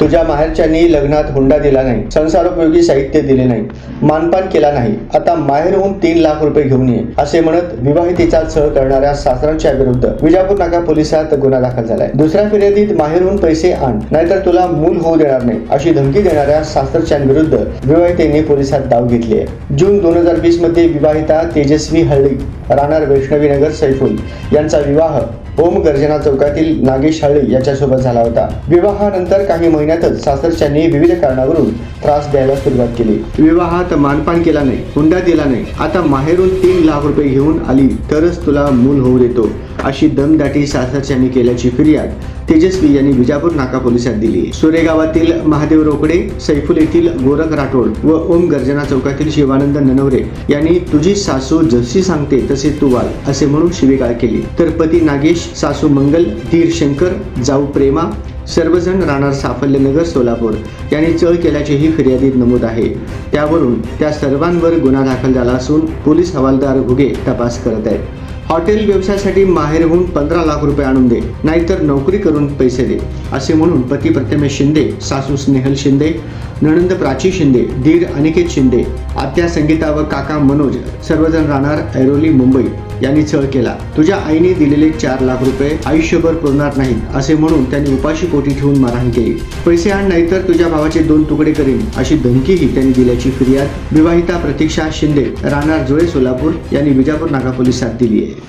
तुझ्या माहेरच्यांनी लग्नात हुंडा दिला नाही, संसारोपयोगी साहित्य दिले नाही, मानपान केला नाही, आता माहेरहून 3 लाख रुपये घेऊन ये असे म्हणत विवाहितेचा छळ करणाऱ्या सासऱ्यांच्या विरुद्ध विजापूर नाका पोलिसात गुन्हा दाखल झालाय। दुसऱ्या फिर्यादीत माहेरहून पैसे आण नाहीतर तुला मूल होऊ देणार नाही अशी धमकी देणाऱ्या सासरच्यांविरुद्ध विवाहितेने पोलिसात धाव घेतली आहे। जून 2020 मध्ये विवाहिता तेजस्वी हळळी राहणार वैष्णवीनगर सैफुल यांचा विवाह ओम गर्जना चौकातील नागेश हळळी याच्यासोबत झाला होता। विवाहानंतर काही महिन्यातच सासरच्यांनी विविध कारणावरून त्रास द्यायला सुरुवात केली। विवाहात मानपान केला नाही, हुंडा दिला नाही, आता माहेरून 3 लाख रुपये घेऊन आली तरच तुला मूल होऊ देतो अशी दमदाटी सासरच्यांनी केल्याची फिर्याद तेजस्वी यांनी विजापूर नाका पोलिसात दिली। सुरेगावातील महादेव रोकडे, सैफुल येथील गोरख राठोड व ओम गर्जना चौकातील शिवानंद ननवरे यांनी तुझी सासू जशी सांगते तसे तू वाल असे म्हणून शिवीगाळ केली। तर पती नागेश, सासू मंगल, धीर शंकर, जाऊ प्रेमा सर्वजण राहणार साफल्यनगर सोलापूर यांनी छळ केल्याचेही फिर्यादीत नमूद आहे। त्यावरून त्या सर्वांवर गुन्हा दाखल झाला असून पोलीस हवालदार घुगे तपास करत आहेत। हॉटेल व्यवसायासाठी माहेरहून 15 लाख रुपये आणून दे नाहीतर नोकरी करून पैसे दे असे म्हणून पती प्रथमेश शिंदे, सासू स्नेहल शिंदे, नणंद प्राची शिंदे, धीर अनिकेत शिंदे, आत्या संगीता व काका मनोज सर्वजण राहणार ऐरोली मुंबई यांनी छळ केला। तुझ्या आईने दिलेले 4 लाख रुपये आयुष्यभर पुरणार नाहीत असे म्हणून त्यांनी उपाशी पोटी ठेवून मारहाण केली। पैसे आण नाहीतर तुझ्या भावाचे 2 तुकडे करीन अशी धमकीही त्यांनी दिल्याची फिर्याद विवाहिता प्रतीक्षा शिंदे राहणार जुळे सोलापूर यांनी विजापूर नाका पोलिसात दिली आहे।